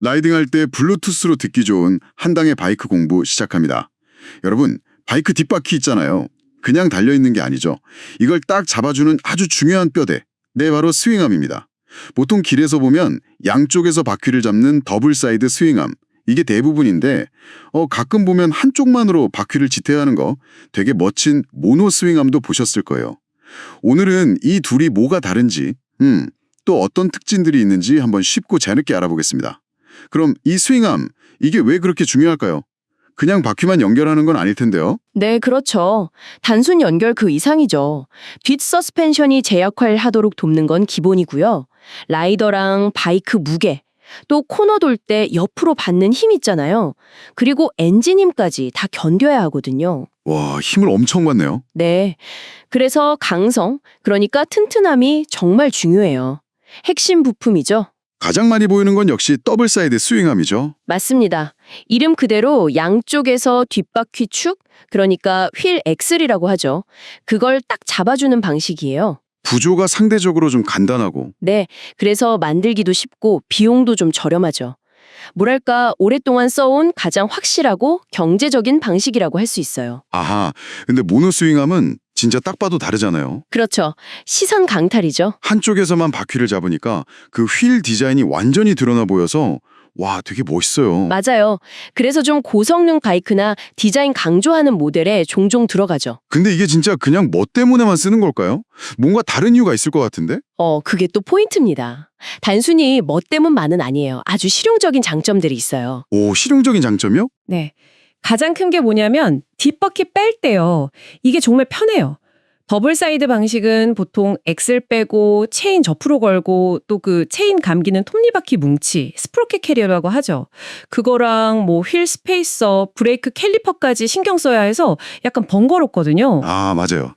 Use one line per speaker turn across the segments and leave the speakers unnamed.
라이딩할 때 블루투스로 듣기 좋은 한당의 바이크 공부 시작합니다. 여러분, 바이크 뒷바퀴 있잖아요. 그냥 달려있는 게 아니죠. 이걸 딱 잡아주는 아주 중요한 뼈대. 네, 바로 스윙암입니다. 보통 길에서 보면 양쪽에서 바퀴를 잡는 더블 사이드 스윙암. 이게 대부분인데 가끔 보면 한쪽만으로 바퀴를 지탱하는 거 되게 멋진 모노 스윙암도 보셨을 거예요. 오늘은 이 둘이 뭐가 다른지, 또 어떤 특징들이 있는지 한번 쉽고 재밌게 알아보겠습니다. 그럼 이 스윙암, 이게 왜 그렇게 중요할까요? 그냥 바퀴만 연결하는 건 아닐 텐데요.
네, 그렇죠. 단순 연결 그 이상이죠. 뒷 서스펜션이 제 역할을 하도록 돕는 건 기본이고요. 라이더랑 바이크 무게, 또 코너 돌 때 옆으로 받는 힘 있잖아요. 그리고 엔진 힘까지 다 견뎌야 하거든요.
와, 힘을 엄청 받네요.
네. 그래서 강성, 그러니까 튼튼함이 정말 중요해요. 핵심 부품이죠.
가장 많이 보이는 건 역시 더블 사이드 스윙암이죠.
맞습니다. 이름 그대로 양쪽에서 뒷바퀴 축, 그러니까 휠 엑슬이라고 하죠. 그걸 딱 잡아주는 방식이에요.
구조가 상대적으로 좀 간단하고.
네, 그래서 만들기도 쉽고 비용도 좀 저렴하죠. 뭐랄까, 오랫동안 써온 가장 확실하고 경제적인 방식이라고 할 수 있어요.
아하, 근데 모노 스윙암은 진짜 딱 봐도 다르잖아요.
그렇죠. 시선 강탈이죠.
한쪽에서만 바퀴를 잡으니까 그 휠 디자인이 완전히 드러나 보여서 와, 되게 멋있어요.
맞아요. 그래서 좀 고성능 바이크나 디자인 강조하는 모델에 종종 들어가죠.
근데 이게 진짜 그냥 뭐 때문에만 쓰는 걸까요? 뭔가 다른 이유가 있을 것 같은데?
그게 또 포인트입니다. 단순히 뭐 때문만은 아니에요. 아주 실용적인 장점들이 있어요.
오, 실용적인 장점이요?
네. 가장 큰 게 뭐냐면 뒷바퀴 뺄 때요. 이게 정말 편해요. 더블 사이드 방식은 보통 엑셀 빼고 체인 옆으로 걸고 또 그 체인 감기는 톱니바퀴 뭉치, 스프로켓 캐리어라고 하죠. 그거랑 뭐 휠 스페이서, 브레이크 캘리퍼까지 신경 써야 해서 약간 번거롭거든요.
아, 맞아요.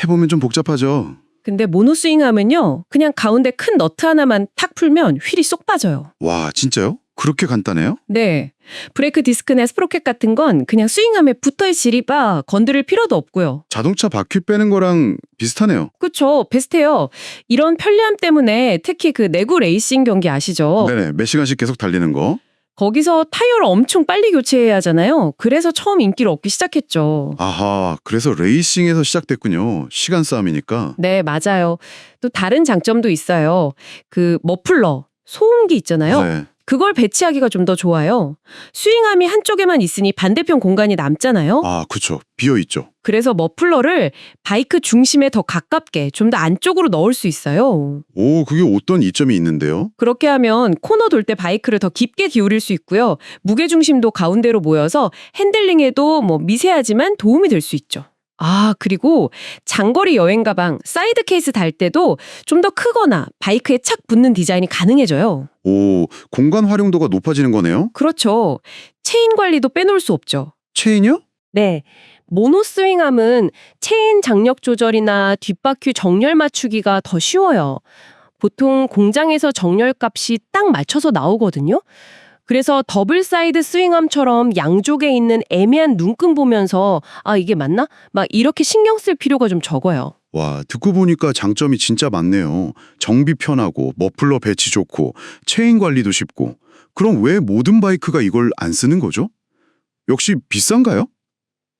해보면 좀 복잡하죠.
근데 모노스윙하면요. 그냥 가운데 큰 너트 하나만 탁 풀면 휠이 쏙 빠져요.
와, 진짜요? 그렇게 간단해요?
네. 브레이크 디스크나 스프로켓 같은 건 그냥 스윙함에 붙어있으리바 건드릴 필요도 없고요.
자동차 바퀴 빼는 거랑 비슷하네요.
그쵸. 비슷해요. 이런 편리함 때문에 특히 그 내구 레이싱 경기 아시죠?
네네, 몇 시간씩 계속 달리는 거.
거기서 타이어를 엄청 빨리 교체해야 하잖아요. 그래서 처음 인기를 얻기 시작했죠.
아하, 그래서 레이싱에서 시작됐군요. 시간 싸움이니까.
네, 맞아요. 또 다른 장점도 있어요. 그 머플러, 소음기 있잖아요.
네.
그걸 배치하기가 좀 더 좋아요. 스윙함이 한쪽에만 있으니 반대편 공간이 남잖아요.
아, 그쵸. 비어있죠.
그래서 머플러를 바이크 중심에 더 가깝게 좀 더 안쪽으로 넣을 수 있어요.
오, 그게 어떤 이점이 있는데요?
그렇게 하면 코너 돌 때 바이크를 더 깊게 기울일 수 있고요. 무게중심도 가운데로 모여서 핸들링에도 뭐 미세하지만 도움이 될 수 있죠. 아, 그리고 장거리 여행 가방, 사이드 케이스 달 때도 좀 더 크거나 바이크에 착 붙는 디자인이 가능해져요.
오, 공간 활용도가 높아지는 거네요?
그렇죠. 체인 관리도 빼놓을 수 없죠.
체인이요?
네. 모노스윙함은 체인 장력 조절이나 뒷바퀴 정렬 맞추기가 더 쉬워요. 보통 공장에서 정렬 값이 딱 맞춰서 나오거든요. 그래서 더블 사이드 스윙함처럼 양쪽에 있는 애매한 눈금 보면서 이게 맞나? 막 이렇게 신경 쓸 필요가 좀 적어요.
와, 듣고 보니까 장점이 진짜 많네요. 정비 편하고, 머플러 배치 좋고, 체인 관리도 쉽고. 그럼 왜 모든 바이크가 이걸 안 쓰는 거죠? 역시 비싼가요?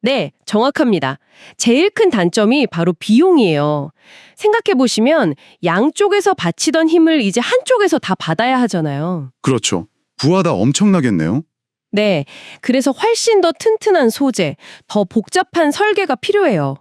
네, 정확합니다. 제일 큰 단점이 바로 비용이에요. 생각해보시면 양쪽에서 받치던 힘을 이제 한쪽에서 다 받아야 하잖아요.
그렇죠. 부하다 엄청나겠네요.
네, 그래서 훨씬 더 튼튼한 소재, 더 복잡한 설계가 필요해요.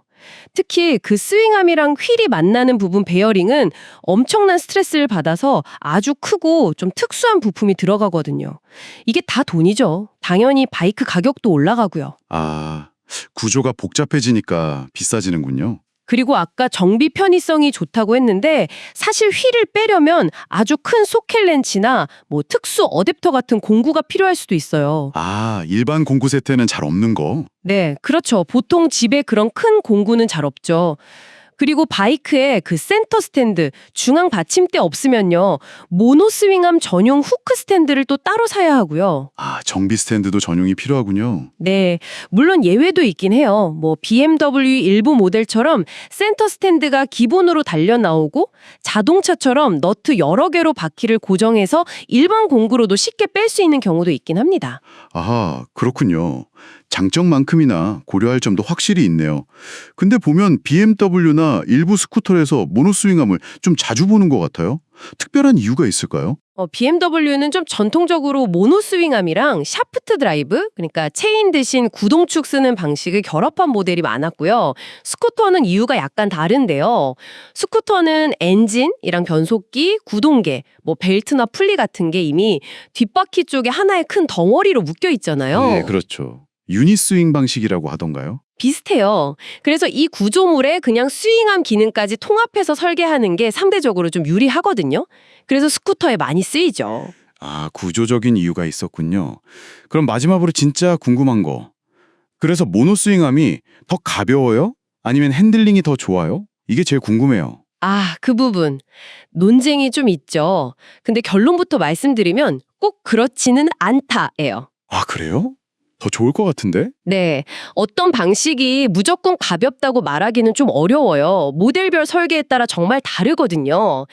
특히 그 스윙암이랑 휠이 만나는 부분 베어링은 엄청난 스트레스를 받아서 아주 크고 좀 특수한 부품이 들어가거든요. 이게 다 돈이죠. 당연히 바이크 가격도 올라가고요.
아, 구조가 복잡해지니까 비싸지는군요.
그리고 아까 정비 편의성이 좋다고 했는데 사실 휠을 빼려면 아주 큰 소켓 렌치나 뭐 특수 어댑터 같은 공구가 필요할 수도 있어요.
아, 일반 공구 세트에는 잘 없는 거.
네, 그렇죠. 보통 집에 그런 큰 공구는 잘 없죠. 그리고 바이크에 그 센터 스탠드, 중앙 받침대 없으면요. 모노 스윙암 전용 후크 스탠드를 또 따로 사야 하고요.
아, 정비 스탠드도 전용이 필요하군요.
네, 물론 예외도 있긴 해요. 뭐 BMW 일부 모델처럼 센터 스탠드가 기본으로 달려 나오고 자동차처럼 너트 여러 개로 바퀴를 고정해서 일반 공구로도 쉽게 뺄 수 있는 경우도 있긴 합니다.
아하, 그렇군요. 장점만큼이나 고려할 점도 확실히 있네요. 근데 보면 BMW나 일부 스쿠터에서 모노스윙암을 좀 자주 보는 것 같아요. 특별한 이유가 있을까요?
BMW는 좀 전통적으로 모노 스윙암이랑 샤프트 드라이브, 그러니까 체인 대신 구동축 쓰는 방식을 결합한 모델이 많았고요. 스쿠터는 이유가 약간 다른데요. 스쿠터는 엔진이랑 변속기, 구동계, 뭐 벨트나 풀리 같은 게 이미 뒷바퀴 쪽에 하나의 큰 덩어리로 묶여 있잖아요.
네, 그렇죠. 유니스윙 방식이라고 하던가요?
비슷해요. 그래서 이 구조물에 그냥 스윙암 기능까지 통합해서 설계하는 게 상대적으로 좀 유리하거든요. 그래서 스쿠터에 많이 쓰이죠.
아, 구조적인 이유가 있었군요. 그럼 마지막으로 진짜 궁금한 거. 그래서 모노스윙암이 더 가벼워요? 아니면 핸들링이 더 좋아요? 이게 제일 궁금해요.
그 부분. 논쟁이 좀 있죠. 근데 결론부터 말씀드리면 꼭 그렇지는 않다예요.
아, 그래요? 더 좋을 것 같은데?
네. 어떤 방식이 무조건 가볍다고 말하기는 좀 어려워요. 모델별 설계에 따라 정말 다르거든요.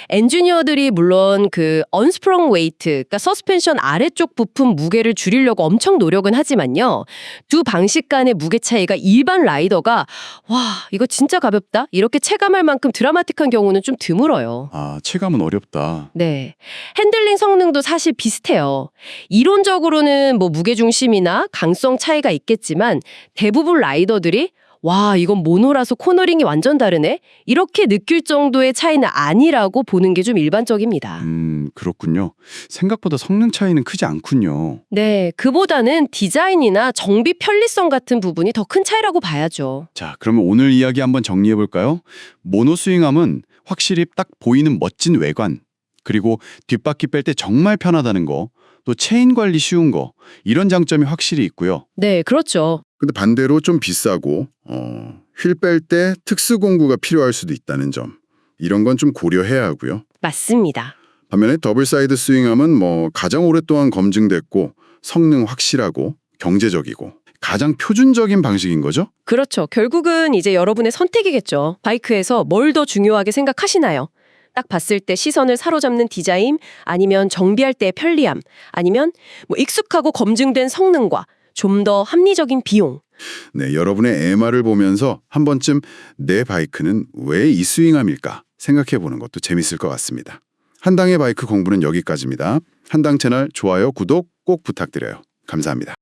엔지니어들이 물론 그 언스프렁 웨이트, 그러니까 서스펜션 아래쪽 부품 무게를 줄이려고 엄청 노력은 하지만요. 두 방식 간의 무게 차이가 일반 라이더가 와, 이거 진짜 가볍다? 이렇게 체감할 만큼 드라마틱한 경우는 좀 드물어요.
아, 체감은 어렵다.
네. 핸들링 성능도 사실 비슷해요. 이론적으로는 뭐 무게중심이나 강성 차이가 있겠지만 대부분 라이더들이 와, 이건 모노라서 코너링이 완전 다르네? 이렇게 느낄 정도의 차이는 아니라고 보는 게 좀 일반적입니다.
그렇군요. 생각보다 성능 차이는 크지 않군요.
네, 그보다는 디자인이나 정비 편리성 같은 부분이 더 큰 차이라고 봐야죠.
자, 그러면 오늘 이야기 한번 정리해 볼까요? 모노스윙암은 확실히 딱 보이는 멋진 외관, 그리고 뒷바퀴 뺄 때 정말 편하다는 거, 또 체인 관리 쉬운 거, 이런 장점이 확실히 있고요.
네, 그렇죠.
근데 반대로 좀 비싸고 휠 뺄 때 특수 공구가 필요할 수도 있다는 점. 이런 건 좀 고려해야 하고요.
맞습니다.
반면에 더블 사이드 스윙암은 뭐 가장 오랫동안 검증됐고 성능 확실하고 경제적이고 가장 표준적인 방식인 거죠?
그렇죠. 결국은 이제 여러분의 선택이겠죠. 바이크에서 뭘 더 중요하게 생각하시나요? 딱 봤을 때 시선을 사로잡는 디자인, 아니면 정비할 때의 편리함, 아니면 뭐 익숙하고 검증된 성능과 좀 더 합리적인 비용.
네, 여러분의 MR을 보면서 한 번쯤 내 바이크는 왜 이 스윙암일까 생각해 보는 것도 재밌을 것 같습니다. 한당의 바이크 공부는 여기까지입니다. 한당 채널 좋아요, 구독 꼭 부탁드려요. 감사합니다.